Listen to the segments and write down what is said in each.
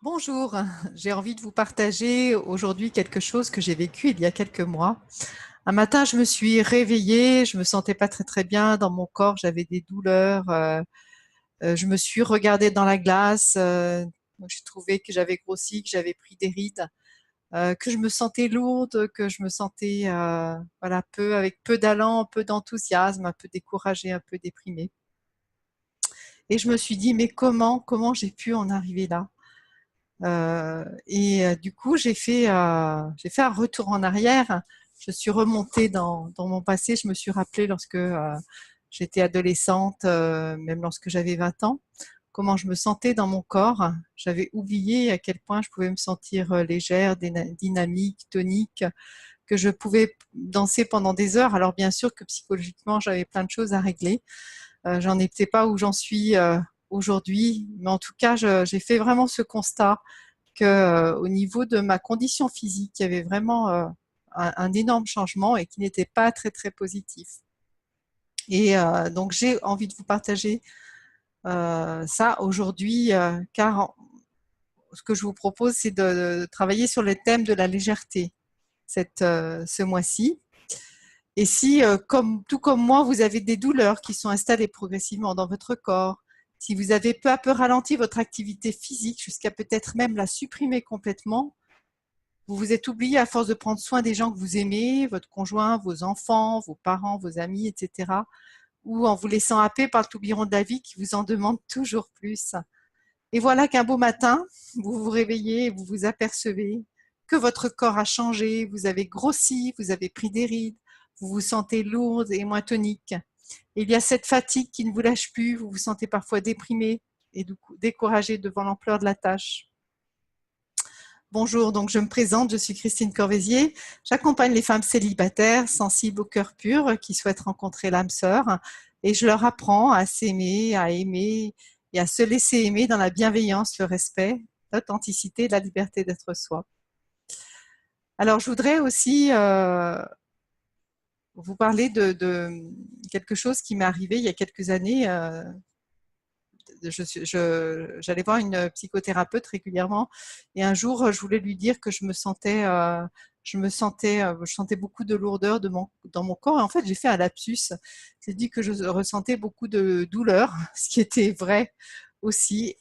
Bonjour, j'ai envie de vous partager aujourd'hui quelque chose que j'ai vécu il y a quelques mois. Un matin, je me suis réveillée, je me sentais pas très bien dans mon corps, j'avais des douleurs. Je me suis regardée dans la glace, j'ai trouvé que j'avais grossi, que j'avais pris des rides, que je me sentais lourde, que je me sentais voilà avec peu d'allant, peu d'enthousiasme, un peu découragée, un peu déprimée. Et je me suis dit mais comment j'ai pu en arriver là? Du coup, j'ai fait un retour en arrière. Je suis remontée dans mon passé. Je me suis rappelée lorsque j'étais adolescente, même lorsque j'avais 20 ans, comment je me sentais dans mon corps. J'avais oublié à quel point je pouvais me sentir légère, dynamique, tonique, que je pouvais danser pendant des heures. Alors bien sûr que psychologiquement, j'avais plein de choses à régler. J'en étais pas où j'en suis aujourd'hui, mais en tout cas, j'ai fait vraiment ce constat que, au niveau de ma condition physique, il y avait vraiment un énorme changement et qui n'était pas très positif. Donc j'ai envie de vous partager ça aujourd'hui, car ce que je vous propose, c'est de travailler sur le thème de la légèreté ce mois-ci. Et si, tout comme moi, vous avez des douleurs qui sont installées progressivement dans votre corps, si vous avez peu à peu ralenti votre activité physique jusqu'à peut-être même la supprimer complètement, vous vous êtes oublié à force de prendre soin des gens que vous aimez, votre conjoint, vos enfants, vos parents, vos amis, etc. Ou en vous laissant happer par le tourbillon de la vie qui vous en demande toujours plus. Et voilà qu'un beau matin, vous vous réveillez et vous vous apercevez que votre corps a changé, vous avez grossi, vous avez pris des rides, vous vous sentez lourde et moins tonique. Et il y a cette fatigue qui ne vous lâche plus, vous vous sentez parfois déprimé et du coup découragé devant l'ampleur de la tâche. Bonjour, donc je me présente, je suis Christine Corvézier. J'accompagne les femmes célibataires, sensibles au cœur pur, qui souhaitent rencontrer l'âme sœur, et je leur apprends à s'aimer, à aimer et à se laisser aimer dans la bienveillance, le respect, l'authenticité, la liberté d'être soi. Alors, je voudrais aussi vous parler de quelque chose qui m'est arrivé il y a quelques années. J'allais voir une psychothérapeute régulièrement et un jour, je voulais lui dire que je sentais beaucoup de lourdeur dans mon corps. Et en fait, j'ai fait un lapsus. J'ai dit que je ressentais beaucoup de douleur, ce qui était vrai aussi.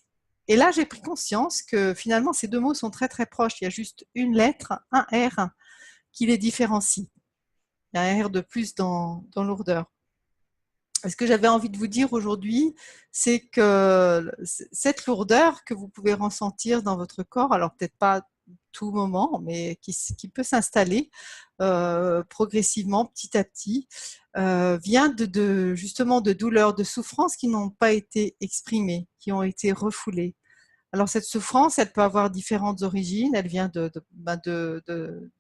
Et là, j'ai pris conscience que finalement, ces deux mots sont très proches. Il y a juste une lettre, un R, qui les différencie. Il y a un R de plus dans lourdeur. Ce que j'avais envie de vous dire aujourd'hui, c'est que cette lourdeur que vous pouvez ressentir dans votre corps, alors peut-être pas tout moment, mais qui peut s'installer progressivement, petit à petit, vient justement de douleurs, de souffrances qui n'ont pas été exprimées, qui ont été refoulées. Alors cette souffrance, elle peut avoir différentes origines. Elle vient de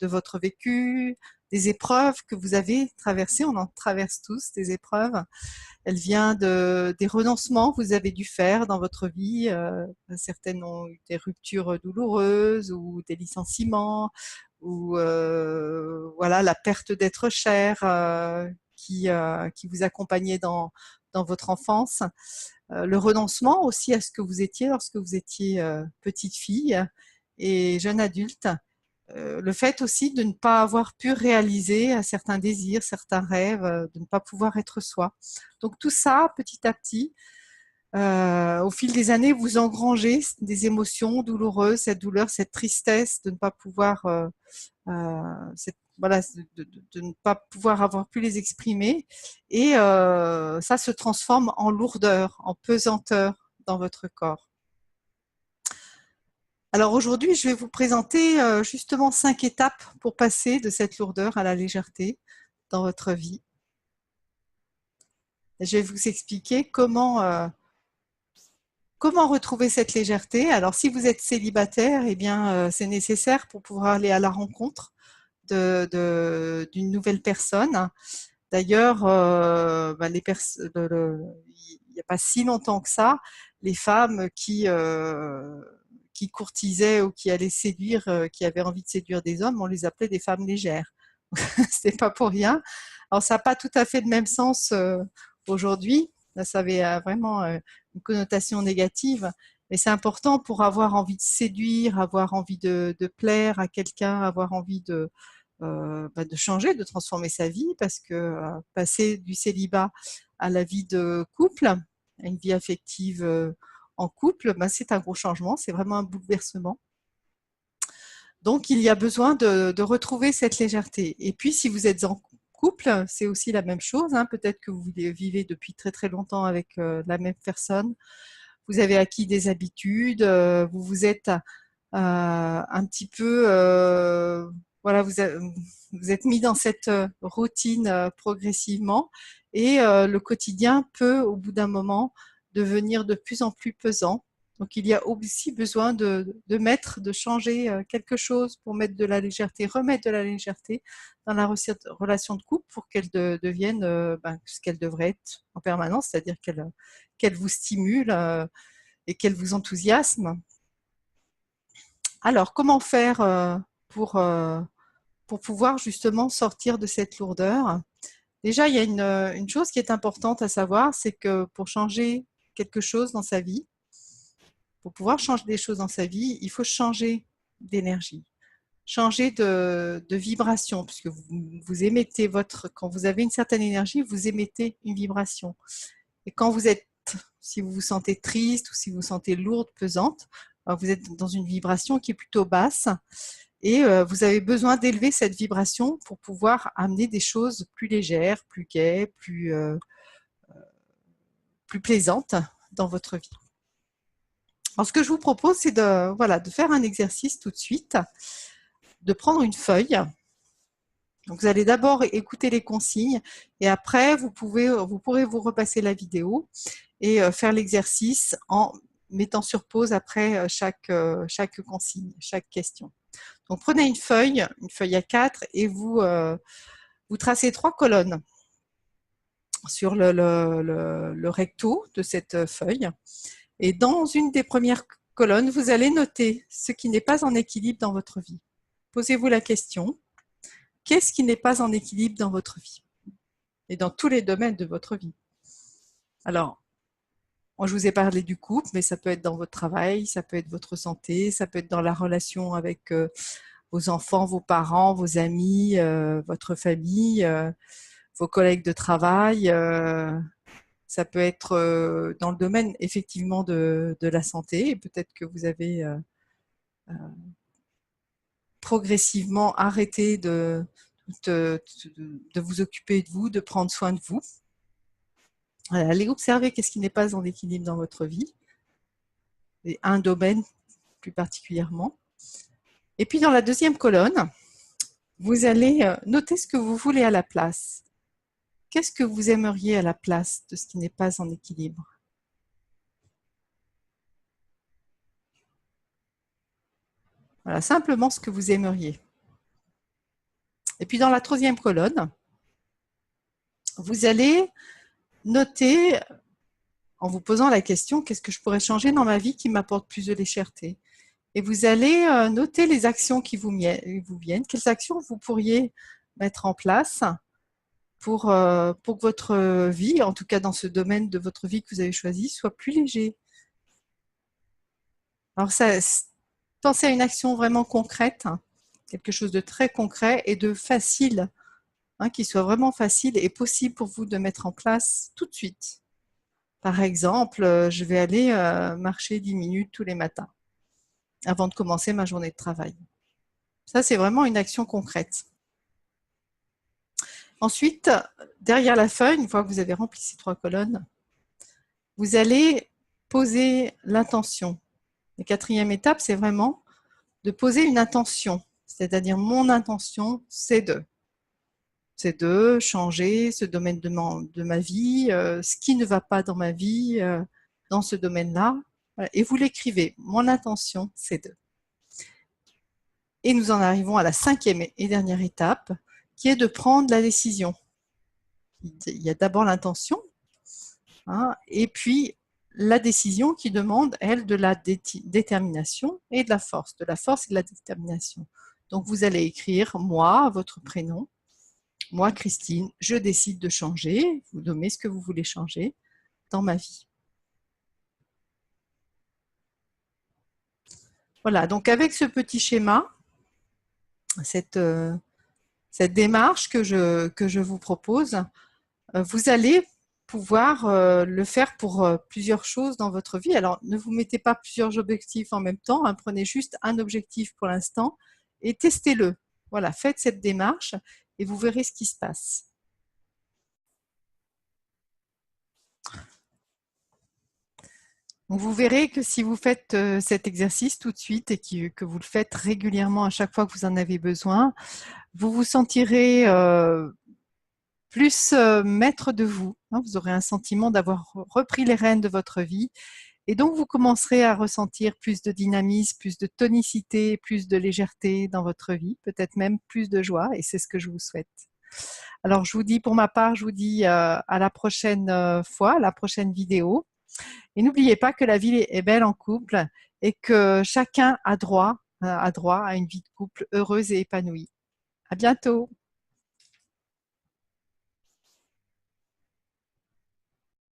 votre vécu, des épreuves que vous avez traversées. On en traverse tous des épreuves. Elle vient des renoncements que vous avez dû faire dans votre vie. Certaines ont eu des ruptures douloureuses ou des licenciements ou voilà la perte d'être cher qui vous accompagnait dans votre enfance. Le renoncement aussi à ce que vous étiez lorsque vous étiez petite fille et jeune adulte. Le fait aussi de ne pas avoir pu réaliser certains désirs, certains rêves, de ne pas pouvoir être soi. Donc tout ça, petit à petit, au fil des années, vous engrangez des émotions douloureuses, cette douleur, cette tristesse de ne pas pouvoir, voilà, de ne pas pouvoir avoir pu les exprimer, et ça se transforme en lourdeur, en pesanteur dans votre corps. Alors aujourd'hui, je vais vous présenter justement 5 étapes pour passer de cette lourdeur à la légèreté dans votre vie. Je vais vous expliquer comment retrouver cette légèreté. Alors si vous êtes célibataire, eh bien c'est nécessaire pour pouvoir aller à la rencontre d'une nouvelle personne. D'ailleurs, il n'y a pas si longtemps que ça, les femmes qui courtisaient ou qui allaient séduire, qui avaient envie de séduire des hommes, on les appelait des femmes légères. C'est pas pour rien. Alors ça n'a pas tout à fait le même sens aujourd'hui. Ça avait vraiment une connotation négative. Et c'est important pour avoir envie de séduire, avoir envie de plaire à quelqu'un, avoir envie de changer, de transformer sa vie, parce que passer du célibat à la vie de couple, à une vie affective en couple, c'est un gros changement, c'est vraiment un bouleversement. Donc, il y a besoin de retrouver cette légèreté. Et puis, si vous êtes en couple, c'est aussi la même chose. Peut-être que vous vivez depuis très très longtemps avec la même personne. Vous avez acquis des habitudes, vous vous êtes un petit peu, voilà, vous êtes mis dans cette routine progressivement, et le quotidien peut, au bout d'un moment, devenir de plus en plus pesant. Donc, il y a aussi besoin de changer quelque chose pour mettre de la légèreté, remettre de la légèreté dans la relation de couple pour qu'elle devienne ce qu'elle devrait être en permanence, c'est-à-dire qu'elle vous stimule et qu'elle vous enthousiasme. Alors, comment faire pour pouvoir justement sortir de cette lourdeur? Déjà, il y a une chose qui est importante à savoir, c'est que pour changer quelque chose dans sa vie, pour pouvoir changer des choses dans sa vie, il faut changer d'énergie, changer de vibration, puisque vous émettez quand vous avez une certaine énergie, vous émettez une vibration. Et quand si vous vous sentez triste ou si vous vous sentez lourde, pesante, vous êtes dans une vibration qui est plutôt basse, et vous avez besoin d'élever cette vibration pour pouvoir amener des choses plus légères, plus gaies, plus plaisantes dans votre vie. Alors, ce que je vous propose, c'est de faire un exercice tout de suite, de prendre une feuille. Donc, vous allez d'abord écouter les consignes, et après, vous pourrez vous repasser la vidéo et faire l'exercice en mettant sur pause après chaque consigne, chaque question. Donc, prenez une feuille A4, et vous tracez 3 colonnes sur le recto de cette feuille. Et dans une des premières colonnes, vous allez noter ce qui n'est pas en équilibre dans votre vie. Posez-vous la question, qu'est-ce qui n'est pas en équilibre dans votre vie? Et dans tous les domaines de votre vie. Alors, je vous ai parlé du couple, mais ça peut être dans votre travail, ça peut être votre santé, ça peut être dans la relation avec vos enfants, vos parents, vos amis, votre famille, vos collègues de travail. Ça peut être dans le domaine effectivement de la santé, et peut-être que vous avez progressivement arrêté de vous occuper de vous, de prendre soin de vous. Allez observer qu'est-ce qui n'est pas en équilibre dans votre vie, et un domaine plus particulièrement. Et puis dans la deuxième colonne, vous allez noter ce que vous voulez à la place. Qu'est-ce que vous aimeriez à la place de ce qui n'est pas en équilibre? Voilà, simplement ce que vous aimeriez. Et puis dans la troisième colonne, vous allez noter, en vous posant la question, qu'est-ce que je pourrais changer dans ma vie qui m'apporte plus de légèreté? Et vous allez noter les actions qui vous viennent, quelles actions vous pourriez mettre en place pour que votre vie, en tout cas dans ce domaine de votre vie que vous avez choisi, soit plus léger. Alors, pensez à une action vraiment concrète, quelque chose de très concret et de facile, qui soit vraiment facile et possible pour vous de mettre en place tout de suite. Par exemple, je vais aller marcher 10 minutes tous les matins avant de commencer ma journée de travail. Ça, c'est vraiment une action concrète. Ensuite, derrière la feuille, une fois que vous avez rempli ces 3 colonnes, vous allez poser l'intention. La 4e étape, c'est vraiment de poser une intention. C'est-à-dire, mon intention, c'est de changer ce domaine de ma vie, ce qui ne va pas dans ma vie, dans ce domaine-là. Et vous l'écrivez. Mon intention, c'est de. Et nous en arrivons à la 5e et dernière étape, qui est de prendre la décision. Il y a d'abord l'intention, et puis la décision qui demande, elle, de la détermination et de la force et de la détermination. Donc, vous allez écrire « moi », votre prénom. « Moi, Christine, je décide de changer ». Vous nommez ce que vous voulez changer dans ma vie. Voilà, donc avec ce petit schéma, cette, cette démarche que je vous propose, vous allez pouvoir le faire pour plusieurs choses dans votre vie. Alors, ne vous mettez pas plusieurs objectifs en même temps, hein, prenez juste un objectif pour l'instant et testez-le. Voilà, faites cette démarche et vous verrez ce qui se passe. Donc, vous verrez que si vous faites cet exercice tout de suite et que vous le faites régulièrement à chaque fois que vous en avez besoin, vous vous sentirez plus maître de vous, hein. Vous aurez un sentiment d'avoir repris les rênes de votre vie et donc vous commencerez à ressentir plus de dynamisme, plus de tonicité, plus de légèreté dans votre vie, peut-être même plus de joie et c'est ce que je vous souhaite. Alors je vous dis pour ma part, je vous dis à la prochaine fois, à la prochaine vidéo. Et n'oubliez pas que la vie est belle en couple et que chacun a droit à une vie de couple heureuse et épanouie. À bientôt.